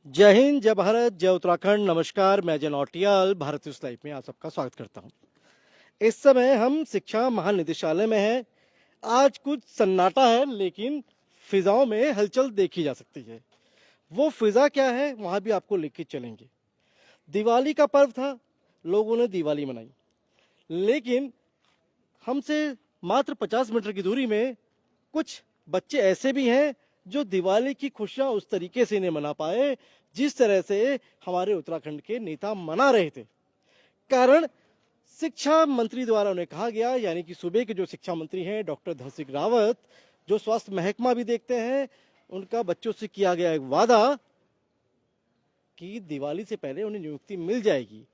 जय हिंद, जय भारत, जय उत्तराखंड। नमस्कार, मैं जय नौटियाल भारत न्यूज़ लाइव में आप सबका स्वागत करता हूं। इस समय हम शिक्षा महानिदेशालय में हैं। आज कुछ सन्नाटा है, लेकिन फिजाओं में हलचल देखी जा सकती है। वो फिजा क्या है, वहां भी आपको लेके चलेंगे। दिवाली का पर्व था, लोगों ने दिवाली मनाई, लेकिन हमसे मात्र 50 मीटर की दूरी में कुछ बच्चे ऐसे भी हैं जो दिवाली की खुशियां उस तरीके से नहीं मना पाए जिस तरह से हमारे उत्तराखंड के नेता मना रहे थे। कारण शिक्षा मंत्री द्वारा उन्हें कहा गया, यानी कि सूबे के जो शिक्षा मंत्री हैं डॉक्टर धन सिंह रावत, जो स्वास्थ्य महकमा भी देखते हैं, उनका बच्चों से किया गया एक वादा कि दिवाली से पहले उन्हें नियुक्ति मिल जाएगी।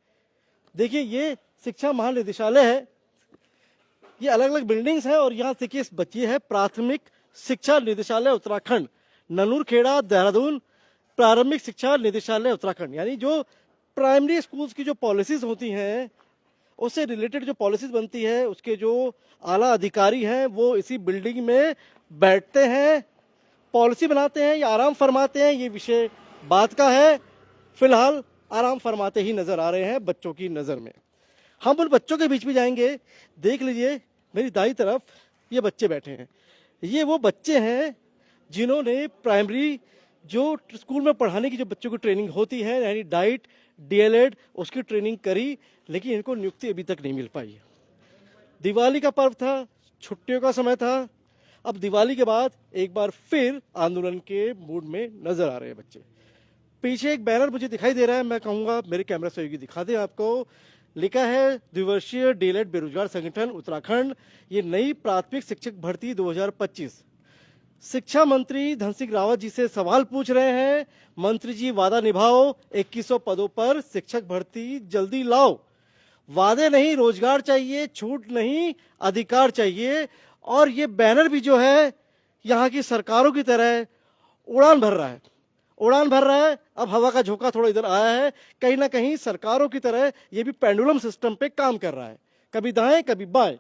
देखिए, ये शिक्षा महानिदेशालय है, ये अलग अलग बिल्डिंग्स हैं और यहाँ देखिए इस बच्ची है प्राथमिक शिक्षा निदेशालय उत्तराखंड, ननूरखेड़ा, देहरादून। प्रारंभिक शिक्षा निदेशालय उत्तराखंड, यानी जो प्राइमरी स्कूल्स की जो पॉलिसीज होती हैं, उससे रिलेटेड जो पॉलिसीज बनती है, उसके जो आला अधिकारी हैं वो इसी बिल्डिंग में बैठते हैं, पॉलिसी बनाते हैं या आराम फरमाते हैं, ये विषय बात का है। फिलहाल आराम फरमाते ही नजर आ रहे हैं बच्चों की नजर में। हम उन बच्चों के बीच में जाएंगे। देख लीजिए, मेरी दाई तरफ ये बच्चे बैठे हैं। ये वो बच्चे हैं जिन्होंने प्राइमरी जो स्कूल में पढ़ाने की जो बच्चों की ट्रेनिंग होती है, यानी डाइट, डीएलएड, उसकी ट्रेनिंग करी, लेकिन इनको नियुक्ति अभी तक नहीं मिल पाई है। दिवाली का पर्व था, छुट्टियों का समय था। अब दिवाली के बाद एक बार फिर आंदोलन के मूड में नजर आ रहे हैं बच्चे। पीछे एक बैनर मुझे दिखाई दे रहा है, मैं कहूंगा मेरे कैमरा सहयोगी दिखा दें आपको। लिखा है द्विवर्षीय डीएलएड बेरोजगार संगठन उत्तराखंड, ये नई प्राथमिक शिक्षक भर्ती 2025। शिक्षा मंत्री धन सिंह रावत जी से सवाल पूछ रहे हैं, मंत्री जी वादा निभाओ, 2100 पदों पर शिक्षक भर्ती जल्दी लाओ। वादे नहीं, रोजगार चाहिए, छूट नहीं, अधिकार चाहिए। और ये बैनर भी जो है यहाँ की सरकारों की तरह उड़ान भर रहा है, उड़ान भर रहा है। अब हवा का झोंका थोड़ा इधर आया है, कहीं ना कहीं सरकारों की तरह ये भी पेंडुलम सिस्टम पे काम कर रहा है, कभी दाएं कभी बाएं।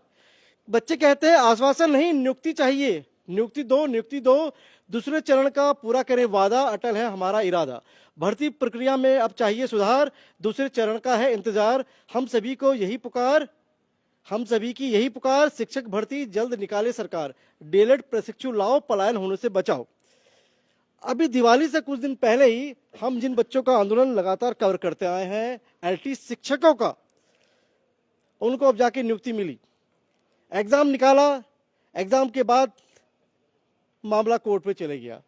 बच्चे कहते हैं आश्वासन नहीं, नियुक्ति चाहिए, नियुक्ति दो, नियुक्ति दो। दूसरे चरण का पूरा करे वादा, अटल है हमारा इरादा। भर्ती प्रक्रिया में अब चाहिए सुधार, दूसरे चरण का है इंतजार। हम सभी को यही पुकार, हम सभी की यही पुकार, शिक्षक भर्ती जल्द निकाले सरकार, डीएलएड प्रशिक्षु लाओ, पलायन होने से बचाओ। अभी दिवाली से कुछ दिन पहले ही हम जिन बच्चों का आंदोलन लगातार कवर करते आए हैं, एलटी शिक्षकों का, उनको अब जाके नियुक्ति मिली। एग्जाम निकाला, एग्जाम के बाद मामला कोर्ट में चले गया।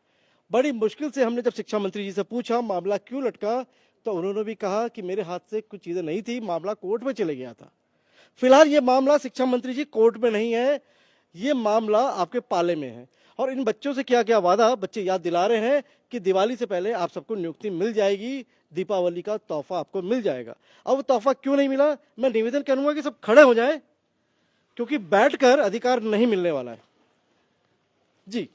बड़ी मुश्किल से हमने जब शिक्षा मंत्री जी से पूछा मामला क्यों लटका, तो उन्होंने भी कहा कि मेरे हाथ से कुछ चीजें नहीं थी, मामला कोर्ट में चले गया था। फिलहाल ये मामला शिक्षा मंत्री जी कोर्ट में नहीं है, ये मामला आपके पाले में है। और इन बच्चों से किया गया वादा बच्चे याद दिला रहे हैं कि दिवाली से पहले आप सबको नियुक्ति मिल जाएगी, दीपावली का तोहफा आपको मिल जाएगा। अब वो तोहफा क्यों नहीं मिला, मैं निवेदन करूंगा कि सब खड़े हो जाए, क्योंकि बैठकर अधिकार नहीं मिलने वाला है। जी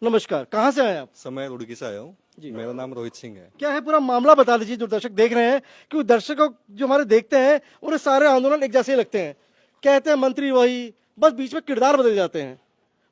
नमस्कार, कहाँ से आए आप? मैं रुड़की से आया हूँ। मेरा नाम रोहित सिंह है। क्या है पूरा मामला बता दीजिए, जो दर्शक देख रहे हैं, क्योंकि दर्शकों जो हमारे देखते हैं उन्हें सारे आंदोलन एक जैसे लगते हैं। कहते हैं मंत्री वही, बस बीच में किरदार बदल जाते हैं,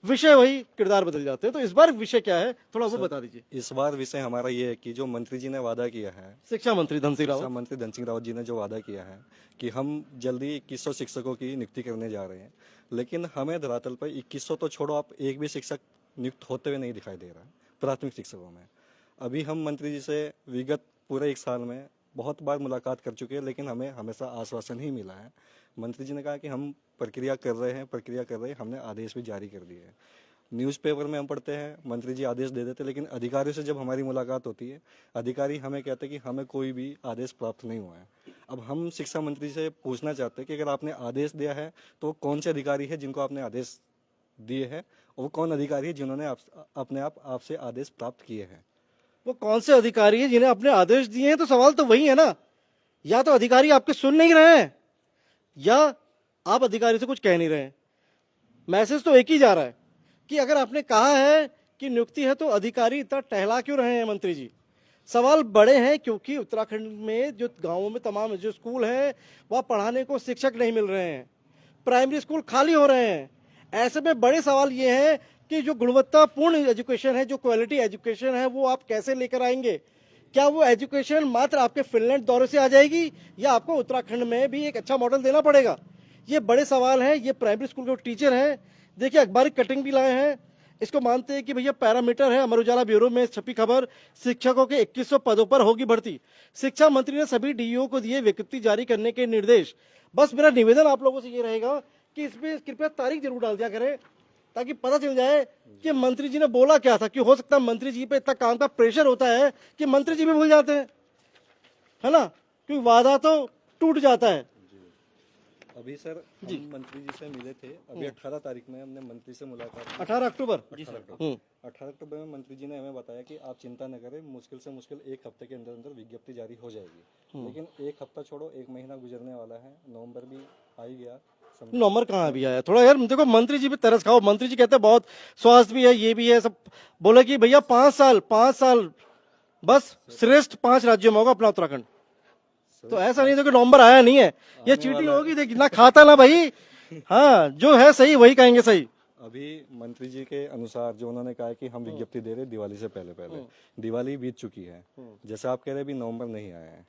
विषय वही, किरदार बदल जाते हैं। तो इस बार विषय क्या है, थोड़ा वो बता दीजिए। इस बार विषय हमारा ये है कि जो मंत्री जी ने वादा किया है, शिक्षा मंत्री धन सिंह रावत, शिक्षा मंत्री धन सिंह रावत जी ने जो वादा किया है कि हम जल्दी 2100 शिक्षकों की नियुक्ति करने जा रहे हैं, लेकिन हमें धरातल पर 2100 तो छोड़ो, आप एक भी शिक्षक नियुक्त होते हुए नहीं दिखाई दे रहा है प्राथमिक शिक्षकों में। अभी हम मंत्री जी से विगत पूरे 1 साल में बहुत बार मुलाकात कर चुके हैं, लेकिन हमें हमेशा आश्वासन ही मिला है। मंत्री जी ने कहा कि हम प्रक्रिया कर रहे हैं, हमने आदेश भी जारी कर दिए हैं। न्यूज़पेपर में हम पढ़ते हैं, मंत्री जी आदेश दे देते, लेकिन अधिकारियों से जब हमारी मुलाकात होती है, अधिकारी हमें कहते हैं कि हमें कोई भी आदेश प्राप्त नहीं हुआ है। अब हम शिक्षा मंत्री से पूछना चाहते हैं कि अगर आपने आदेश दिया है तो कौन से अधिकारी है जिनको आपने आदेश दिए हैं, और वो कौन अधिकारी है जिन्होंने अपने आप आपसे आदेश प्राप्त किए हैं। वो कौन से अधिकारी हैं जिन्हें अपने आदेश दिए हैं? तो सवाल तो वही है ना, या तो अधिकारी आपके सुन नहीं रहे हैं, या आप अधिकारी से कुछ कह नहीं रहे हैं। मैसेज तो एक ही जा रहा है कि अगर आपने कहा है कि नियुक्ति है, तो अधिकारी इतना टहला क्यों रहे हैं मंत्री जी? सवाल बड़े हैं, क्योंकि उत्तराखंड में जो गांवों में तमाम जो स्कूल है, वह पढ़ाने को शिक्षक नहीं मिल रहे हैं, प्राइमरी स्कूल खाली हो रहे हैं। ऐसे में बड़े सवाल ये है कि जो गुणवत्तापूर्ण एजुकेशन है, जो क्वालिटी एजुकेशन है, वो आप कैसे लेकर आएंगे? क्या वो एजुकेशन मात्र आपके फिनलैंड दौरे से आ जाएगी या आपको उत्तराखंड में भी एक अच्छा मॉडल देना पड़ेगा? ये बड़े सवाल हैं। ये प्राइमरी स्कूल के टीचर हैं, देखिए अखबारी कटिंग भी लाए हैं, इसको मानते हैं कि भैया पैरामीटर है। अमर उजाला ब्यूरो में छपी खबर, शिक्षकों के 2100 पदों पर होगी भर्ती। शिक्षा मंत्री ने सभी डीईओ को दिए विज्ञप्ति जारी करने के निर्देश। बस मेरा निवेदन आप लोगों से ये रहेगा कि इसमें कृपया तारीख जरूर डाल दिया करें ताकि पता चल जाए कि मंत्री जी ने बोला क्या था। कि हो सकता है मंत्री जी पे इतना काम का प्रेशर होता है कि मंत्री जी भी भूल जाते हैं, है ना, क्योंकि वादा तो टूट जाता है। अभी सर हम मंत्री जी से मिले थे, अभी 18 तारीख में हमने मंत्री से मुलाकात की। 18 अक्टूबर 18 अक्टूबर में मंत्री जी ने हमें बताया कि आप चिंता न करें, मुश्किल से मुश्किल 1 हफ्ते के अंदर अंदर विज्ञप्ति जारी हो जाएगी। लेकिन 1 हफ्ता छोड़ो, 1 महीना गुजरने वाला है, नवंबर भी आ ही गया। नंबर कहाँ भी आया? थोड़ा यार देखो, मंत्री जी भी तरस खाओ। मंत्री जी कहते हैं बहुत स्वास्थ्य भी है, ये भी है, सब बोले कि भैया 5 साल बस श्रेष्ठ 5 राज्यों में होगा अपना उत्तराखंड। तो ऐसा नहीं देखो नवंबर आया नहीं है, ये चीटिंग होगी, देखिए ना खाता ना भाई। हाँ, जो है सही वही कहेंगे सही। अभी मंत्री जी के अनुसार जो उन्होंने कहा है कि हम विज्ञप्ति दे रहे दिवाली से पहले पहले, दिवाली बीत चुकी है, जैसे आप कह रहे हैं अभी नवंबर नहीं आया है,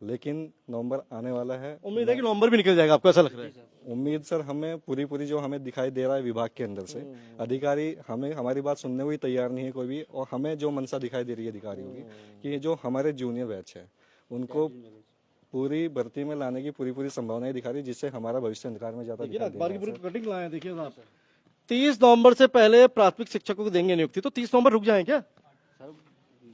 लेकिन नवंबर आने वाला है। उम्मीद है कि नवंबर भी निकल जाएगा, आपको ऐसा लग रहा है? उम्मीद सर हमें पूरी जो हमें दिखाई दे रहा है विभाग के अंदर से, अधिकारी हमें हमारी बात सुनने को ही तैयार नहीं है कोई भी। और हमें जो मनसा दिखाई दे रही है अधिकारियों की कि ये जो हमारे जूनियर बैच है उनको पूरी भर्ती में लाने की पूरी संभावनाएं दिखा रही है, जिससे हमारा भविष्य अंधकार में जाता दिखाई दे रहा है। पूरी कटिंग लाए देखिए साहब। 30 नवंबर से पहले प्राथमिक शिक्षकों को देंगे नियुक्ति, तो 30 नवंबर रुक जाए क्या?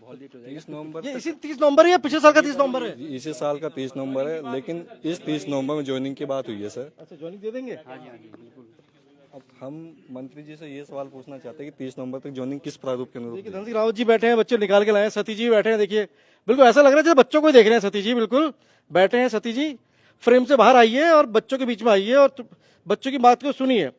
30 नवंबर, ये इसी 30 नवंबर है या पिछले साल का 30 नवंबर है? इसी साल का 30 नवंबर है, लेकिन इस 30 नवंबर में ज्वाइनिंग की बात हुई है सर। अच्छा, ज्वाइनिंग दे देंगे? अब हम मंत्री जी से ये सवाल पूछना चाहते हैं कि 30 नवंबर तक ज्वाइनिंग किस प्रारूप के अनुरूप? देखिए धन सिंह रावत जी बैठे हैं, बच्चे निकाल के लाए हैं, सती जी बैठे हैं, देखिए बिल्कुल ऐसा लग रहा है जैसे बच्चों को ही देख रहे हैं। सती जी बिल्कुल बैठे हैं। सती जी फ्रेम से बाहर आइए और बच्चों के बीच में आइए और बच्चों की बात को सुनिए।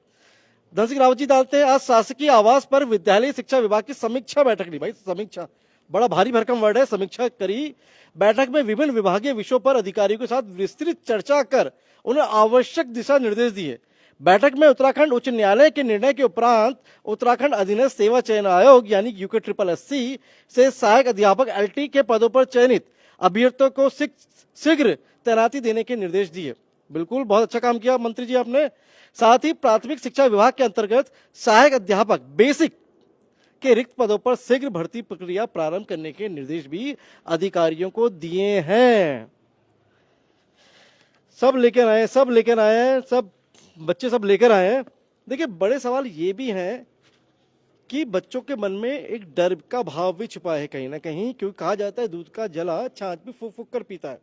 धन सिंह रावत जी डालते हैं, आज शासकीय आवास पर विद्यालय शिक्षा विभाग की समीक्षा बैठक ली। भाई समीक्षा बड़ा भारी भरकम वर्ड है, समीक्षा करी। बैठक में विभिन्न विभागीय विषयों पर अधिकारियों के साथ विस्तृत चर्चा कर उन्हें आवश्यक दिशा निर्देश दिए। बैठक में उत्तराखंड उच्च न्यायालय के निर्णय के उपरांत उत्तराखंड अधीनस्थ सेवा चयन आयोग यानी यूके SSSC से सहायक अध्यापक LT के पदों पर चयनित अभ्यर्थियों को शीघ्र तैनाती देने के निर्देश दिए। बिल्कुल बहुत अच्छा काम किया मंत्री जी आपने। साथ ही प्राथमिक शिक्षा विभाग के अंतर्गत सहायक अध्यापक बेसिक के रिक्त पदों पर शीघ्र भर्ती प्रक्रिया प्रारंभ करने के निर्देश भी अधिकारियों को दिए हैं। सब लेकर आए, सब बच्चे सब लेकर आए हैं। देखिए बड़े सवाल ये भी हैं कि बच्चों के मन में एक डर का भाव भी छुपा है कहीं ना कहीं, क्योंकि कहा जाता है दूध का जला छाछ भी फूक फूक कर पीता है।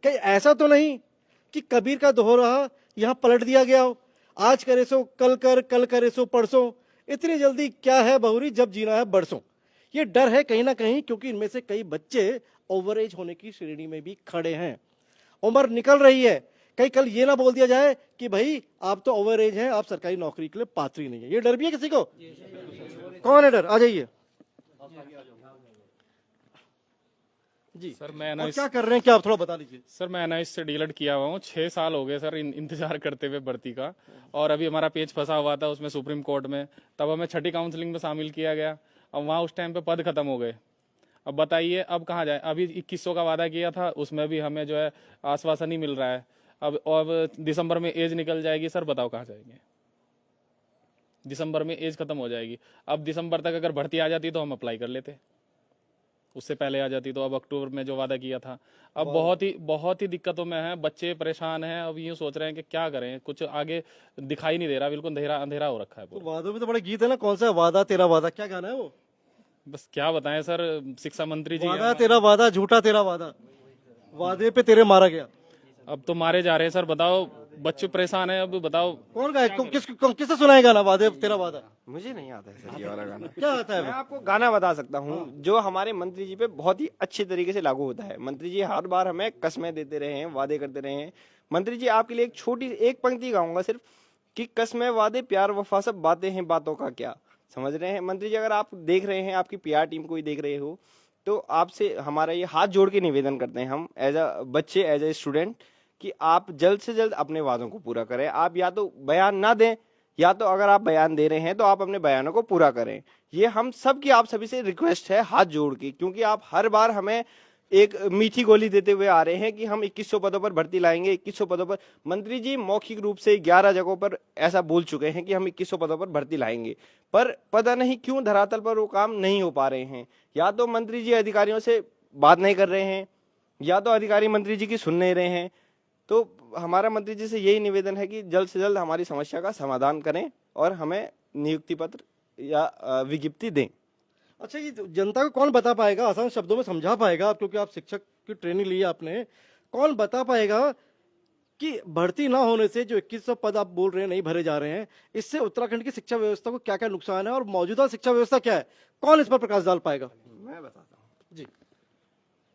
कहीं ऐसा तो नहीं कि कबीर का दोहरा यहाँ पलट दिया गया हो, आज करे सो कल करे सो परसों, इतनी जल्दी क्या है बहुरी जब जीना है बरसों। ये डर है कहीं ना कहीं, क्योंकि इनमें से कई बच्चे ओवरएज होने की श्रेणी में भी खड़े हैं। उम्र निकल रही है, कहीं कल ये ना बोल दिया जाए कि भाई आप तो ओवरएज हैं, आप सरकारी नौकरी के लिए पात्र ही नहीं है। ये डर भी है किसी को? कौन है डर? आ जाइए जी सर। मैं और क्या कर रहे हैं, क्या आप थोड़ा बता दीजिए। सर मैं एनआईएस से डीलर किया हुआ हूँ, 6 साल हो गए सर इंतजार करते हुए भर्ती का। और अभी हमारा पेज फंसा हुआ था उसमें सुप्रीम कोर्ट में, तब हमें छठी काउंसलिंग में शामिल किया गया। अब वहाँ उस टाइम पे पद खत्म हो गए। अब बताइए अब कहाँ जाए? अभी 2100 का वादा किया था, उसमें भी हमें जो है आश्वासन ही मिल रहा है। अब दिसंबर में एज निकल जाएगी सर, बताओ कहाँ जाएंगे? दिसंबर में एज खत्म हो जाएगी। अब दिसंबर तक अगर भर्ती आ जाती तो हम अप्लाई कर लेते, उससे पहले आ जाती तो अब अक्टूबर में जो वादा किया था। अब बहुत ही दिक्कतों में है, बच्चे परेशान हैं। अब यूँ सोच रहे हैं कि क्या करें, कुछ आगे दिखाई नहीं दे रहा, बिल्कुल अंधेरा हो रखा है तो पूरा। वादों में तो बड़े गीत है ना, कौन सा वादा तेरा वादा, क्या गाना है वो? बस क्या बताएं सर, शिक्षा मंत्री जी वादा तेरा वादा झूठा तेरा वादा, वादे पे तेरे मारा गया। अब तो मारे जा रहे हैं सर, बताओ बच्चे परेशान हैं। अब बताओ कौन गाए, किससे सुनाएगा ना वादे तेरा वादा? मुझे नहीं आता है सर ये वाला गाना। क्या आता है मैं वो? आपको गाना बता सकता हूँ जो हमारे मंत्री जी पे बहुत ही अच्छे तरीके से लागू होता है। मंत्री जी हर बार हमें कस्में देते रहे हैं, वादे करते रहे हैं। मंत्री जी आपके लिए एक छोटी एक पंक्ति गाऊंगा सिर्फ कि कस्में वादे प्यार वफा सब बातें हैं बातों का क्या। समझ रहे हैं मंत्री जी? अगर आप देख रहे हैं, आपकी PR टीम को ही देख रहे हो, तो आपसे हमारा ये हाथ जोड़ के निवेदन करते हैं हम एज अ बच्चे, एज अ स्टूडेंट, कि आप जल्द से जल्द अपने वादों को पूरा करें। आप या तो बयान ना दें या तो अगर आप बयान दे रहे हैं तो आप अपने बयानों को पूरा करें। ये हम सब की आप सभी से रिक्वेस्ट है हाथ जोड़ के, क्योंकि आप हर बार हमें एक मीठी गोली देते हुए आ रहे हैं कि हम 2100 पदों पर भर्ती लाएंगे, 2100 पदों पर। मंत्री जी मौखिक रूप से 11 जगहों पर ऐसा बोल चुके हैं कि हम 2100 पदों पर भर्ती लाएंगे, पर पता नहीं क्यों धरातल पर वो काम नहीं हो पा रहे हैं। या तो मंत्री जी अधिकारियों से बात नहीं कर रहे हैं, या तो अधिकारी मंत्री जी की सुन नहीं रहे हैं। तो हमारा मंत्री जी से यही निवेदन है कि जल्द से जल्द हमारी समस्या का समाधान करें और हमें नियुक्ति पत्र या विज्ञप्ति दें। अच्छा, ये जनता को कौन बता पाएगा, आसान शब्दों में समझा पाएगा आप, क्योंकि आप शिक्षक की ट्रेनिंग ली है आपने, कौन बता पाएगा कि भर्ती ना होने से जो 2100 पद आप बोल रहे हैं नहीं भरे जा रहे हैं, इससे उत्तराखंड की शिक्षा व्यवस्था को क्या क्या नुकसान है और मौजूदा शिक्षा व्यवस्था क्या है, कौन इस पर प्रकाश डाल पाएगा? मैं बताता हूँ जी।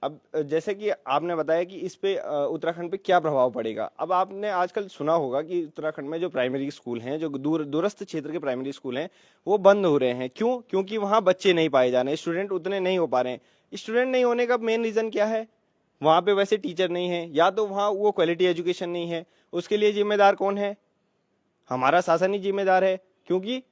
अब जैसे कि आपने बताया कि इस पे उत्तराखंड पे क्या प्रभाव पड़ेगा। अब आपने आजकल सुना होगा कि उत्तराखंड में जो प्राइमरी स्कूल हैं, जो दूरस्थ क्षेत्र के प्राइमरी स्कूल हैं, वो बंद हो रहे हैं। क्यों? क्योंकि वहाँ बच्चे नहीं पाए जा रहे हैं, स्टूडेंट उतने नहीं हो पा रहे हैं। स्टूडेंट नहीं होने का मेन रीजन क्या है? वहाँ पे वैसे टीचर नहीं है, या तो वहाँ वो क्वालिटी एजुकेशन नहीं है। उसके लिए जिम्मेदार कौन है? हमारा शासन ही जिम्मेदार है, क्योंकि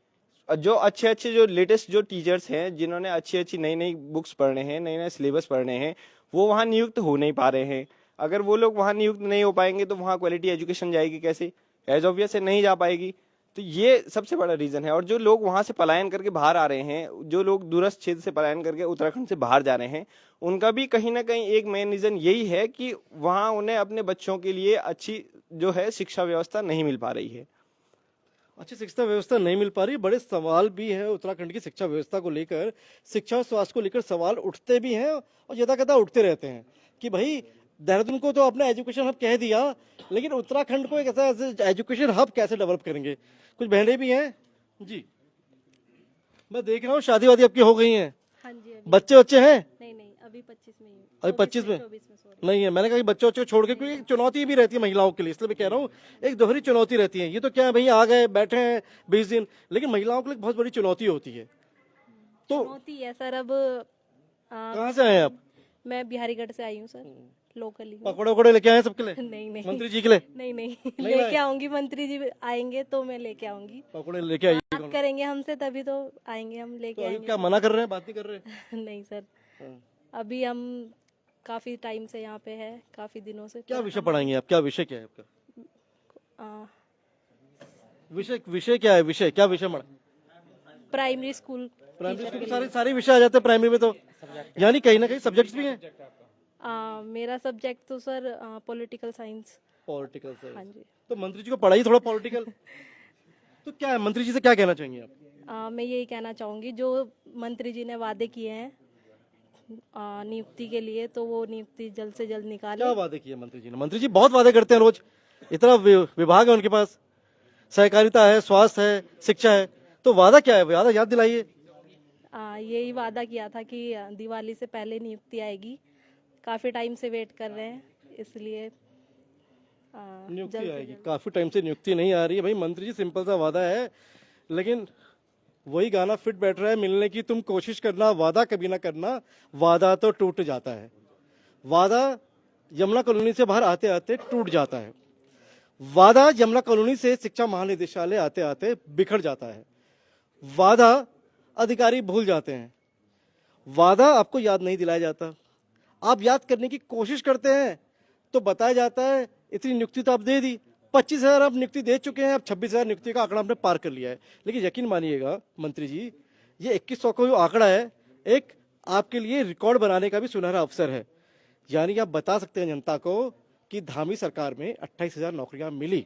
जो अच्छे अच्छे जो लेटेस्ट जो टीचर्स हैं, जिन्होंने अच्छी अच्छी नई नई बुक्स पढ़ने हैं, नए नए सिलेबस पढ़ने हैं, वो वहाँ नियुक्त हो नहीं पा रहे हैं। अगर वो लोग वहाँ नियुक्त नहीं हो पाएंगे तो वहाँ क्वालिटी एजुकेशन जाएगी कैसे? एज ऑब्वियस से नहीं जा पाएगी। तो ये सबसे बड़ा रीजन है। और जो लोग वहाँ से पलायन करके बाहर आ रहे हैं, जो लोग दूरस्थ क्षेत्र से पलायन करके उत्तराखंड से बाहर जा रहे हैं, उनका भी कहीं ना कहीं एक मेन रीजन यही है कि वहाँ उन्हें अपने बच्चों के लिए अच्छी जो है शिक्षा व्यवस्था नहीं मिल पा रही है। अच्छी शिक्षा व्यवस्था नहीं मिल पा रही, बड़े सवाल भी है उत्तराखंड की शिक्षा व्यवस्था को लेकर, शिक्षा और स्वास्थ्य को लेकर सवाल उठते भी हैं और यदा कदा उठते रहते हैं कि भाई देहरादून को तो अपना एजुकेशन हब कह दिया, लेकिन उत्तराखंड को एक ऐसा एजुकेशन हब कैसे डेवलप करेंगे? कुछ बहनें भी हैं जी, मैं देख रहा हूँ शादी वादी आपकी हो गई हैं, हाँ जी अभी बच्चे बच्चे हैं? नहीं नहीं अभी 25 में ही हूँ। अभी 25 में 24 में सॉरी। नहीं है? मैंने कहा कि बच्चों बच्चों छोड़ के, क्योंकि एक चुनौती भी रहती है महिलाओं के लिए, इसलिए मैं कह रहा हूँ एक दोहरी चुनौती रहती है। ये तो क्या है भैया आ गए बैठे हैं 20 दिन, लेकिन महिलाओं के लिए बहुत बड़ी चुनौती होती है। तो चुनौती है सर। अब कहाँ से आए आप? मैं बिहारीगढ़ से आई हूँ सर, लोकली। पकौड़े वकौड़े लेके आए हैं सबके लिए? नहीं नहीं मंत्री जी के लिए नहीं नहीं नहीं लेके आऊंगी, मंत्री जी आएंगे तो मैं लेके आऊंगी। पकौड़े लेके आइए। बात करेंगे हमसे तभी तो आएंगे, हम तो लेके अभी आएंगे। क्या मना कर रहे हैं, बात नहीं कर रहे? नहीं सर, हाँ। अभी हम काफी टाइम से यहाँ पे है, काफी दिनों से। क्या विषय पढ़ाएंगे आप? क्या विषय क्या है आपका? आ, विषय विषय क्या है? विषय क्या विषय पढ़ा? प्राइमरी स्कूल प्राइमरी स्कूल के सारे सारे विषय आ जाते हैं प्राइमरी में, तो यानी कहीं ना कहीं सब्जेक्ट्स भी हैं। मेरा सब्जेक्ट तो सर पॉलिटिकल साइंस। पॉलिटिकल हाँ साइंस, जी। तो मंत्री जी को पढ़ाई थोड़ा पॉलिटिकल। तो क्या है, मंत्री जी से क्या कहना चाहेंगे आप? मैं यही कहना चाहूंगी, जो मंत्री जी ने वादे किए हैं नियुक्ति के लिए, तो वो नियुक्ति जल्द से जल्द निकाले। क्या वादे किए मंत्री जी ने? मंत्री जी बहुत वादे करते हैं रोज, इतना विभाग है उनके पास, सहकारिता है, स्वास्थ्य है, शिक्षा है, तो वादा क्या है? वादा याद दिलाइए। यही वादा किया था कि दिवाली से पहले नियुक्ति आएगी। काफी टाइम से वेट कर रहे हैं, इसलिए नियुक्ति जल्द से आएगी। जल्द। काफी टाइम से नियुक्ति नहीं आ रही है भाई मंत्री जी, सिंपल सा वादा है, लेकिन वही गाना फिट बैठ रहा है, मिलने की तुम कोशिश करना, वादा कभी ना करना, वादा तो टूट जाता है। वादा यमुना कॉलोनी से बाहर आते आते टूट जाता है। वादा यमुना कॉलोनी से शिक्षा महानिदेशालय आते आते बिखर जाता है। वादा अधिकारी भूल जाते हैं। वादा आपको याद नहीं दिलाया जाता। आप याद करने की कोशिश करते हैं तो बताया जाता है इतनी नियुक्ति तो आप दे दी, 25,000 आप नियुक्ति दे चुके हैं, अब 26,000 नियुक्ति का आंकड़ा आपने पार कर लिया है। लेकिन यकीन मानिएगा मंत्री जी, ये 2100 का जो आंकड़ा है, एक आपके लिए रिकॉर्ड बनाने का भी सुनहरा अवसर है। यानी आप बता सकते हैं जनता को कि धामी सरकार में 28,000 नौकरियां मिली,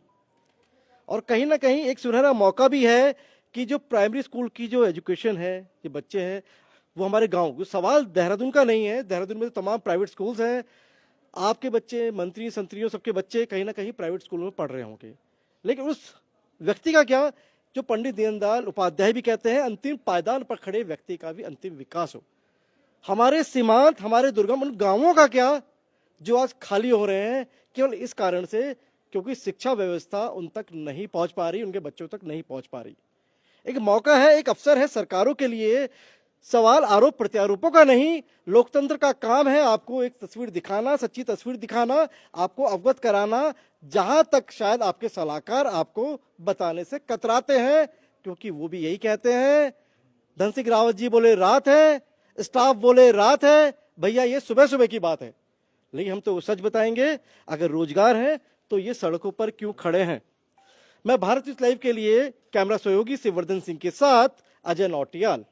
और कहीं ना कहीं एक सुनहरा मौका भी है कि जो प्राइमरी स्कूल की जो एजुकेशन है, ये बच्चे हैं वो हमारे गांव, सवाल देहरादून का नहीं है, देहरादून में तो तमाम प्राइवेट स्कूल्स हैं, आपके बच्चे, मंत्री संतरियों सबके बच्चे कहीं ना कहीं प्राइवेट स्कूल में पढ़ रहे होंगे। लेकिन उस व्यक्ति का क्या, जो पंडित दीनदयाल उपाध्याय भी कहते हैं, अंतिम पायदान पर खड़े व्यक्ति का भी अंतिम विकास हो। हमारे सीमांत, हमारे दुर्गम उन गांवों का क्या, जो आज खाली हो रहे हैं केवल इस कारण से क्योंकि शिक्षा व्यवस्था उन तक नहीं पहुंच पा रही, उनके बच्चों तक नहीं पहुंच पा रही। एक मौका है, एक अवसर है सरकारों के लिए सवाल आरोप प्रत्यारोपों का नहीं, लोकतंत्र का काम है आपको एक तस्वीर दिखाना, सच्ची तस्वीर दिखाना, आपको अवगत कराना, जहां तक शायद आपके सलाहकार आपको बताने से कतराते हैं, क्योंकि वो भी यही कहते हैं। धन सिंह रावत जी बोले रात है, स्टाफ बोले रात है, भैया ये सुबह सुबह की बात है। लेकिन हम तो सच बताएंगे, अगर रोजगार है तो ये सड़कों पर क्यों खड़े हैं। मैं भारत न्यूज़ लाइव के लिए कैमरा सहयोगी शिववर्धन सिंह के साथ अजय नौटियाल।